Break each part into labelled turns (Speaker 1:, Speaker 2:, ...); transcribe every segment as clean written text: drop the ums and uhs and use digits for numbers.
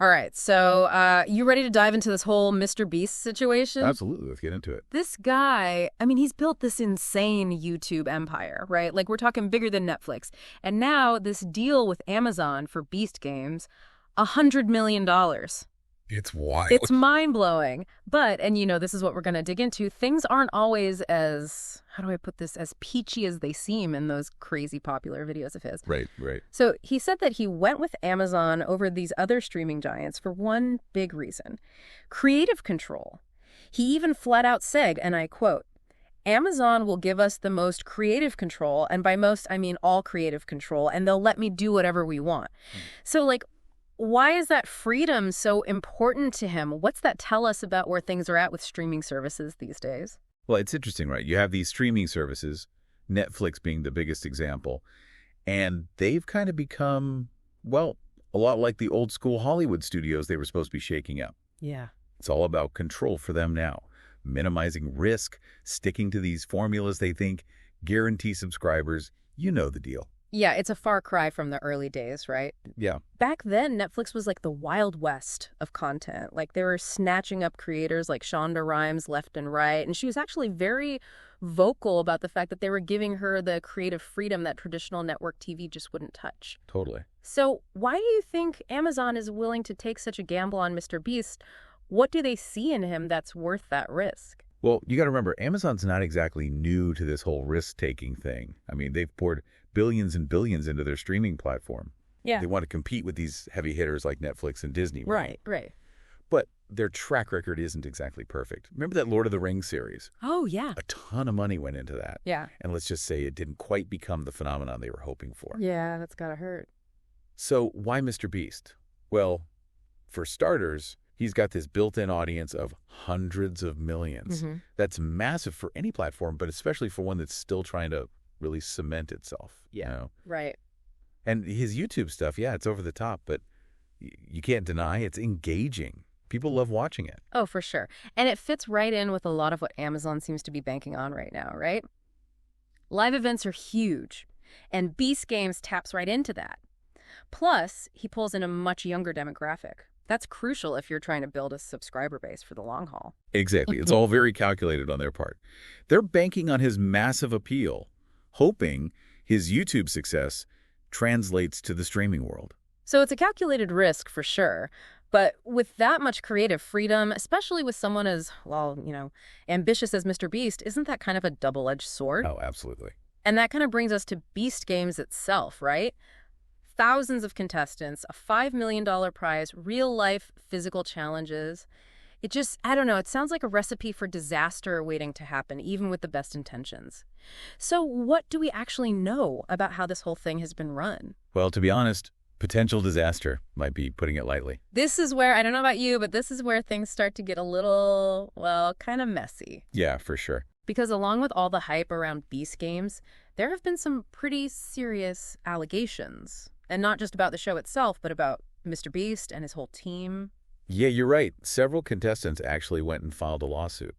Speaker 1: All right, so you ready to dive into this whole Mr. Beast situation?
Speaker 2: Absolutely. Let's get into it.
Speaker 1: This guy, I mean, he's built this insane YouTube empire, right? Like, we're talking bigger than Netflix. And now this deal with Amazon for Beast Games, $100 million.
Speaker 2: It's wild.
Speaker 1: It's mind-blowing. But, and this is what we're going to dig into, things aren't always as, how do I put this, as peachy as they seem in those crazy popular videos of his.
Speaker 2: Right, right.
Speaker 1: So he said that he went with Amazon over these other streaming giants for one big reason: creative control. He even flat out said, and I quote, "Amazon will give us the most creative control, and by most, I mean all creative control, and they'll let me do whatever we want." So, like, why is that freedom so important to him? What's that tell us about where things are at with streaming services these days?
Speaker 2: Well, it's interesting, right? You have these streaming services, Netflix being the biggest example, and they've kind of become, well, a lot like the old school Hollywood studios they were supposed to be shaking up.
Speaker 1: Yeah.
Speaker 2: It's all about control for them now, minimizing risk, sticking to these formulas they think guarantee subscribers. You know the deal.
Speaker 1: Yeah, it's a far cry from the early days, right?
Speaker 2: Yeah.
Speaker 1: Back then, Netflix was like the Wild West of content. Like, they were snatching up creators like Shonda Rhimes left and right. And she was actually very vocal about the fact that they were giving her the creative freedom that traditional network TV just wouldn't touch.
Speaker 2: Totally.
Speaker 1: So why do you think Amazon is willing to take such a gamble on Mr. Beast? What do they see in him that's worth that risk?
Speaker 2: Well, you got to remember, Amazon's not exactly new to this whole risk-taking thing. I mean, they've poured billions and billions into their streaming platform.
Speaker 1: Yeah.
Speaker 2: They want to compete with these heavy hitters like Netflix and Disney.
Speaker 1: Right.
Speaker 2: But their track record isn't exactly perfect. Remember that Lord of the Rings series?
Speaker 1: Oh, yeah.
Speaker 2: A ton of money went into that.
Speaker 1: Yeah.
Speaker 2: And let's just say it didn't quite become the phenomenon they were hoping for.
Speaker 1: Yeah, that's gotta hurt.
Speaker 2: So why Mr. Beast? Well, for starters, he's got this built-in audience of hundreds of millions.
Speaker 1: Mm-hmm.
Speaker 2: That's massive for any platform, but especially for one that's still trying to really cement itself.
Speaker 1: Yeah.
Speaker 2: You know?
Speaker 1: Right.
Speaker 2: And his YouTube stuff, yeah, it's over the top, but you can't deny it's engaging. People love watching it.
Speaker 1: Oh, for sure. And it fits right in with a lot of what Amazon seems to be banking on right now, right? Live events are huge, and Beast Games taps right into that. Plus, he pulls in a much younger demographic. That's crucial if you're trying to build a subscriber base for the long haul.
Speaker 2: Exactly. It's all very calculated on their part. They're banking on his massive appeal, hoping his YouTube success translates to the streaming world.
Speaker 1: So it's a calculated risk for sure. But with that much creative freedom, especially with someone as, well, ambitious as Mr. Beast, isn't that kind of a double-edged sword?
Speaker 2: Oh, absolutely.
Speaker 1: And that kind of brings us to Beast Games itself, right? Thousands of contestants, a $5 million prize, real-life physical challenges. It just, I don't know, it sounds like a recipe for disaster waiting to happen, even with the best intentions. So what do we actually know about how this whole thing has been run?
Speaker 2: Well, to be honest, potential disaster might be putting it lightly.
Speaker 1: This is where, I don't know about you, but this is where things start to get a little, well, kind of messy.
Speaker 2: Yeah, for sure.
Speaker 1: Because along with all the hype around Beast Games, there have been some pretty serious allegations. And not just about the show itself, but about Mr. Beast and his whole team.
Speaker 2: Yeah, you're right. Several contestants actually went and filed a lawsuit.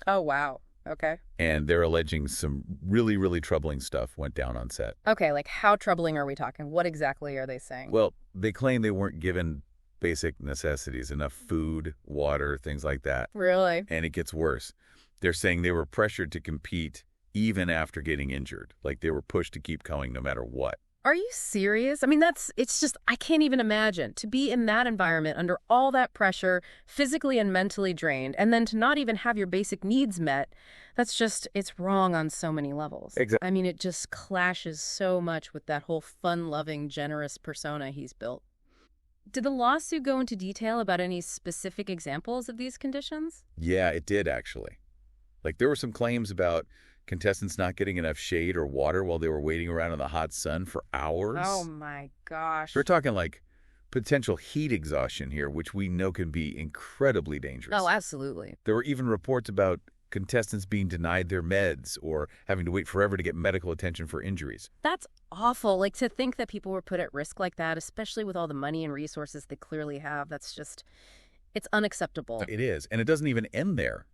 Speaker 1: Oh, wow. Okay.
Speaker 2: And they're alleging some really, really troubling stuff went down on set.
Speaker 1: Okay, like how troubling are we talking? What exactly are they saying?
Speaker 2: Well, they claim they weren't given basic necessities, enough food, water, things like that.
Speaker 1: Really?
Speaker 2: And it gets worse. They're saying they were pressured to compete even after getting injured. Like they were pushed to keep going no matter what.
Speaker 1: Are you serious? I mean, it's just, I can't even imagine. To be in that environment under all that pressure, physically and mentally drained, and then to not even have your basic needs met, that's just, it's wrong on so many levels.
Speaker 2: Exactly.
Speaker 1: I mean, it just clashes so much with that whole fun-loving, generous persona he's built. Did the lawsuit go into detail about any specific examples of these conditions?
Speaker 2: Yeah, it did actually. Like there were some claims about contestants not getting enough shade or water while they were waiting around in the hot sun for hours.
Speaker 1: Oh my gosh.
Speaker 2: We're talking like potential heat exhaustion here, which we know can be incredibly dangerous.
Speaker 1: Oh, absolutely.
Speaker 2: There were even reports about contestants being denied their meds or having to wait forever to get medical attention for injuries.
Speaker 1: That's awful. Like, to think that people were put at risk like that, especially with all the money and resources they clearly have, that's just, it's unacceptable.
Speaker 2: It is, and it doesn't even end there.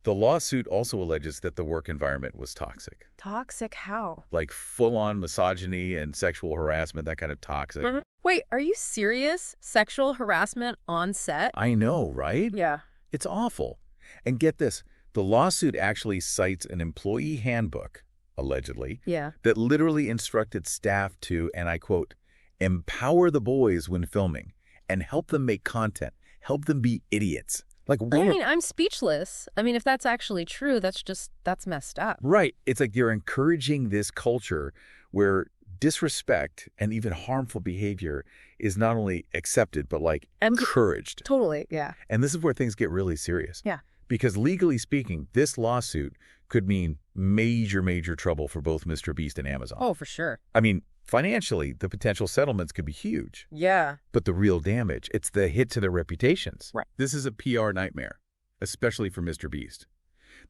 Speaker 2: The lawsuit also alleges that the work environment was toxic.
Speaker 1: Toxic how?
Speaker 2: Like full-on misogyny and sexual harassment, that kind of toxic.
Speaker 1: Wait, are you serious? Sexual harassment on set?
Speaker 2: I know, right?
Speaker 1: Yeah.
Speaker 2: It's awful. And get this, the lawsuit actually cites an employee handbook, allegedly,
Speaker 1: Yeah.
Speaker 2: that literally instructed staff to, and I quote, empower the boys when filming and help them make content, help them be idiots. Like,
Speaker 1: I mean, I'm speechless. I mean, if that's actually true, that's messed up.
Speaker 2: right. It's like you're encouraging this culture where disrespect and even harmful behavior is not only accepted, but like encouraged.
Speaker 1: Totally, yeah.
Speaker 2: And this is where things get really serious.
Speaker 1: Yeah.
Speaker 2: Because legally speaking, this lawsuit could mean major, major trouble for both Mr. Beast and Amazon.
Speaker 1: Oh, for sure.
Speaker 2: I mean, financially, the potential settlements could be huge.
Speaker 1: Yeah.
Speaker 2: But the real damage, it's the hit to their reputations.
Speaker 1: Right.
Speaker 2: This is a PR nightmare, especially for Mr. Beast.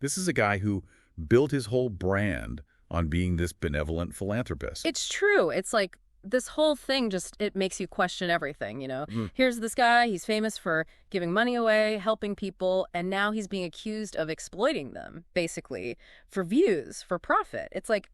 Speaker 2: This is a guy who built his whole brand on being this benevolent philanthropist.
Speaker 1: It's true. It's like this whole thing it makes you question everything, you know? Here's this guy, he's famous for giving money away, helping people, and now he's being accused of exploiting them, basically, for views, for profit. It's like,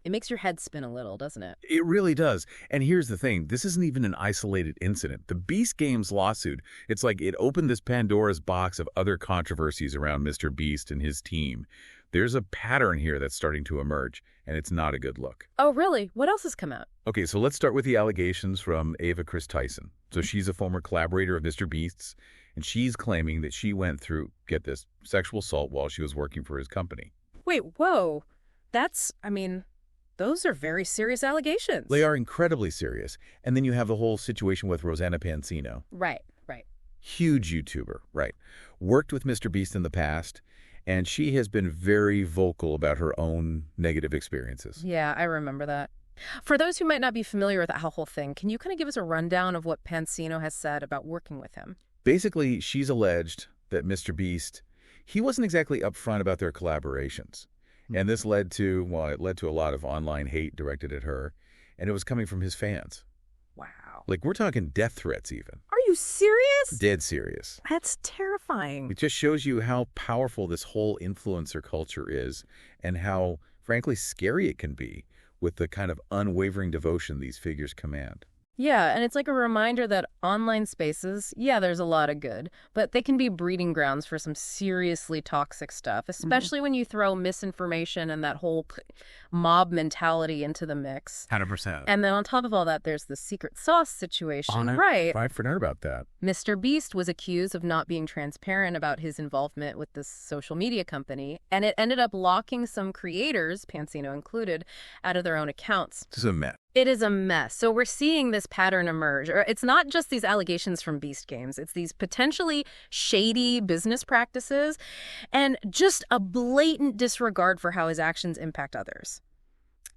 Speaker 1: it makes your head spin a little, doesn't it?
Speaker 2: It really does. And here's the thing. This isn't even an isolated incident. The Beast Games lawsuit, it's like it opened this Pandora's box of other controversies around Mr. Beast and his team. There's a pattern here that's starting to emerge, and it's not a good look.
Speaker 1: Oh, really? What else has come out?
Speaker 2: Okay, so let's start with the allegations from Ava Chris Tyson. So she's a former collaborator of Mr. Beast's, and she's claiming that she went through, get this, sexual assault while she was working for his company.
Speaker 1: Wait, whoa. Those are very serious allegations.
Speaker 2: They are incredibly serious. And then you have the whole situation with Rosanna Pansino.
Speaker 1: Right.
Speaker 2: Huge YouTuber, right. Worked with Mr. Beast in the past, and she has been very vocal about her own negative experiences.
Speaker 1: Yeah, I remember that. For those who might not be familiar with that whole thing, can you kind of give us a rundown of what Pansino has said about working with him?
Speaker 2: Basically, she's alleged that Mr. Beast, he wasn't exactly upfront about their collaborations. And this led to a lot of online hate directed at her, and it was coming from his fans.
Speaker 1: Wow.
Speaker 2: Like, we're talking death threats even.
Speaker 1: Are you serious?
Speaker 2: Dead serious.
Speaker 1: That's terrifying.
Speaker 2: It just shows you how powerful this whole influencer culture is and how, frankly, scary it can be with the kind of unwavering devotion these figures command.
Speaker 1: Yeah, and it's like a reminder that online spaces, yeah, there's a lot of good, but they can be breeding grounds for some seriously toxic stuff, especially when you throw misinformation and that whole mob mentality into the mix.
Speaker 2: 100%.
Speaker 1: And then on top of all that, there's the secret sauce situation, right?
Speaker 2: I forgot about that.
Speaker 1: Mr. Beast was accused of not being transparent about his involvement with this social media company, and it ended up locking some creators, Pansino included, out of their own accounts.
Speaker 2: This is a mess.
Speaker 1: It is a mess. So we're seeing this pattern emerge. It's not just these allegations from Beast Games. It's these potentially shady business practices and just a blatant disregard for how his actions impact others.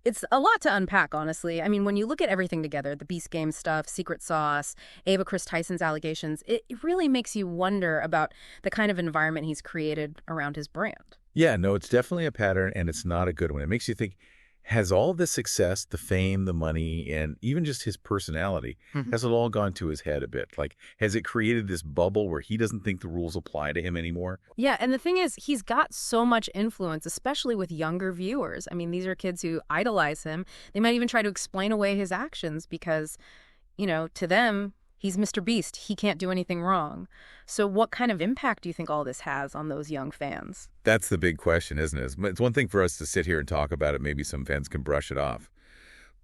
Speaker 1: It's a lot to unpack, honestly. I mean, when you look at everything together, the Beast Games stuff, Secret Sauce, Ava Chris Tyson's allegations, it really makes you wonder about the kind of environment he's created around his brand.
Speaker 2: Yeah, no, it's definitely a pattern, and it's not a good one. It makes you think, has all the success, the fame, the money, and even just his personality, has it all gone to his head a bit? Like, has it created this bubble where he doesn't think the rules apply to him anymore?
Speaker 1: Yeah, and the thing is, he's got so much influence, especially with younger viewers. I mean, these are kids who idolize him. They might even try to explain away his actions because, you know, to them, he's Mr. Beast. He can't do anything wrong. So what kind of impact do you think all this has on those young fans?
Speaker 2: That's the big question, isn't it? It's one thing for us to sit here and talk about it. Maybe some fans can brush it off.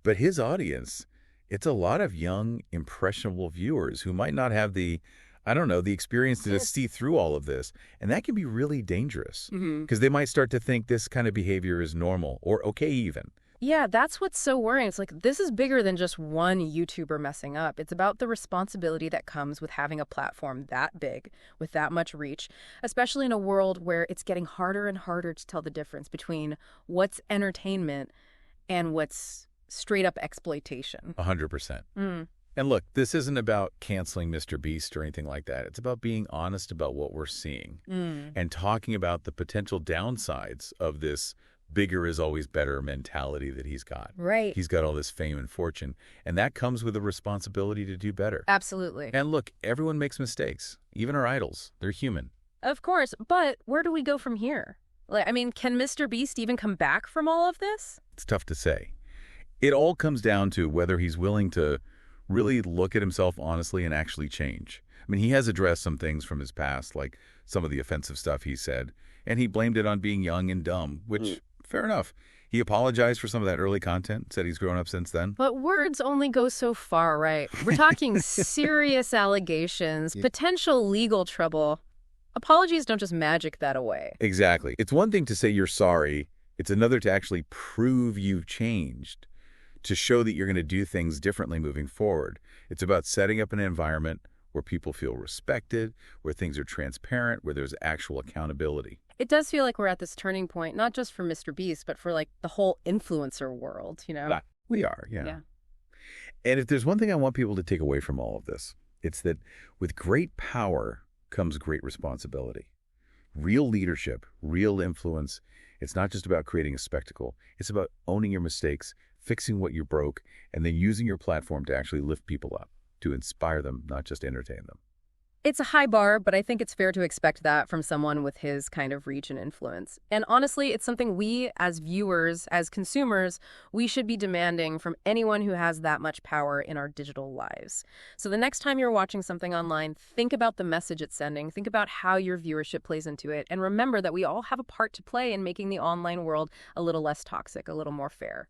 Speaker 2: But his audience, it's a lot of young, impressionable viewers who might not have the experience to see through all of this. And that can be really dangerous because they might start to think this kind of behavior is normal or okay even.
Speaker 1: Yeah, that's what's so worrying. It's like, this is bigger than just one YouTuber messing up. It's about the responsibility that comes with having a platform that big, with that much reach, especially in a world where it's getting harder and harder to tell the difference between what's entertainment and what's straight up exploitation.
Speaker 2: 100%. And look, this isn't about canceling Mr. Beast or anything like that. It's about being honest about what we're seeing and talking about the potential downsides of this bigger is always better mentality that he's got.
Speaker 1: Right.
Speaker 2: He's got all this fame and fortune, and that comes with a responsibility to do better.
Speaker 1: Absolutely.
Speaker 2: And look, everyone makes mistakes. Even our idols. They're human.
Speaker 1: Of course, but where do we go from here? Like, I mean, can Mr. Beast even come back from all of this?
Speaker 2: It's tough to say. It all comes down to whether he's willing to really look at himself honestly and actually change. I mean, he has addressed some things from his past, like some of the offensive stuff he said, and he blamed it on being young and dumb, which, fair enough. He apologized for some of that early content, said he's grown up since then.
Speaker 1: But words only go so far, right? We're talking serious allegations,
Speaker 2: Yeah.
Speaker 1: potential legal trouble. Apologies don't just magic that away.
Speaker 2: Exactly. It's one thing to say you're sorry. It's another to actually prove you've changed, to show that you're going to do things differently moving forward. It's about setting up an environment where people feel respected, where things are transparent, where there's actual accountability.
Speaker 1: It does feel like we're at this turning point, not just for Mr. Beast, but for like the whole influencer world, you know?
Speaker 2: We are, yeah.
Speaker 1: Yeah.
Speaker 2: And if there's one thing I want people to take away from all of this, it's that with great power comes great responsibility. Real leadership, real influence, it's not just about creating a spectacle. It's about owning your mistakes, fixing what you broke, and then using your platform to actually lift people up, to inspire them, not just entertain them.
Speaker 1: It's a high bar, but I think it's fair to expect that from someone with his kind of reach and influence. And honestly, it's something we, as viewers, as consumers, we should be demanding from anyone who has that much power in our digital lives. So the next time you're watching something online, think about the message it's sending, think about how your viewership plays into it, and remember that we all have a part to play in making the online world a little less toxic, a little more fair.